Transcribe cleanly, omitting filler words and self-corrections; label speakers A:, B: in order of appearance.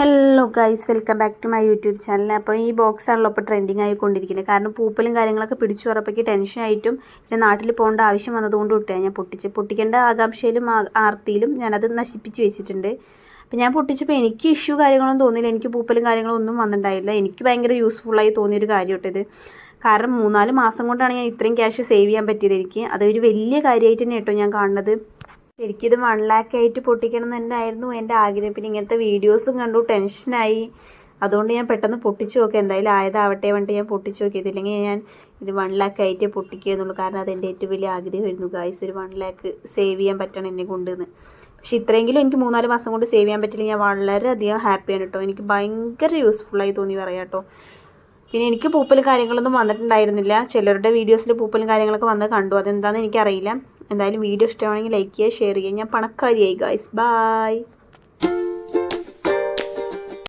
A: Hello guys, welcome back to my YouTube channel. അപ്പോൾ ഈ ബോക്സാണല്ലോ ഇപ്പോൾ ട്രെൻഡിങ് ആയിക്കൊണ്ടിരിക്കുന്നത്. കാരണം പൂപ്പലും കാര്യങ്ങളൊക്കെ പിടിച്ചു ഉറപ്പൊക്കെ ടെൻഷനായിട്ടും പിന്നെ നാട്ടിൽ പോകേണ്ട ആവശ്യം വന്നതുകൊണ്ട് വിട്ടാണ് ഞാൻ പൊട്ടിക്കേണ്ട ആകാംക്ഷയിലും ആർത്തിയിലും ഞാനത് നശിപ്പിച്ച് വെച്ചിട്ടുണ്ട്. അപ്പോൾ ഞാൻ പൊട്ടിച്ചപ്പോൾ എനിക്ക് ഇഷ്യൂ കാര്യങ്ങളൊന്നും തോന്നിയില്ല, എനിക്ക് പൂപ്പലും കാര്യങ്ങളൊന്നും വന്നിട്ടുണ്ടായില്ല. എനിക്ക് ഭയങ്കര യൂസ്ഫുള്ളായി തോന്നിയൊരു കാര്യം ഇത്. കാരണം 3-4 മാസം കൊണ്ടാണ് ഞാൻ ഇത്രയും ക്യാഷ് സേവ് ചെയ്യാൻ പറ്റിയത്. അതൊരു വലിയ കാര്യമായിട്ട് തന്നെ കേട്ടോ ഞാൻ കാണുന്നത്. ശരിക്കും 1 lakh ആയിട്ട് പൊട്ടിക്കണം എന്ന് തന്നെയായിരുന്നു എൻ്റെ ആഗ്രഹം. പിന്നെ ഇങ്ങനത്തെ വീഡിയോസും കണ്ടു, ടെൻഷനായി. അതുകൊണ്ട് ഞാൻ പെട്ടെന്ന് പൊട്ടിച്ചു നോക്കി, എന്തായാലും ആയതാവട്ടെ വേണ്ടി ഞാൻ പൊട്ടിച്ചു നോക്കിയത്. ഇല്ലെങ്കിൽ ഞാൻ ഇത് 1 lakh ആയിട്ടേ പൊട്ടിക്കുകയെന്നുള്ളൂ. കാരണം അതെൻ്റെ ഏറ്റവും വലിയ ആഗ്രഹമായിരുന്നു ഗായ്സ്, ഒരു 1 lakh സേവ് ചെയ്യാൻ പറ്റണം എന്നെ കൊണ്ടെന്ന്. പക്ഷെ ഇത്രയെങ്കിലും എനിക്ക് 3-4 മാസം കൊണ്ട് സേവ് ചെയ്യാൻ പറ്റില്ലെങ്കിൽ ഞാൻ വളരെയധികം ഹാപ്പിയാണ് കേട്ടോ. എനിക്ക് ഭയങ്കര യൂസ്ഫുള്ളായി തോന്നി പറയാം കേട്ടോ. പിന്നെ എനിക്ക് പൂപ്പലും കാര്യങ്ങളൊന്നും വന്നിട്ടുണ്ടായിരുന്നില്ല. ചിലരുടെ വീഡിയോസിൽ പൂപ്പലും കാര്യങ്ങളൊക്കെ വന്നത് കണ്ടു, അതെന്താണെന്ന് എനിക്കറിയില്ല. എന്തായാലും വീഡിയോ ഇഷ്ടമാണെങ്കിൽ ലൈക്ക് ചെയ്യുക, ഷെയർ ചെയ്യുക. ഞാൻ പണക്കാരിയായി ഗായ്സ്. ബൈ.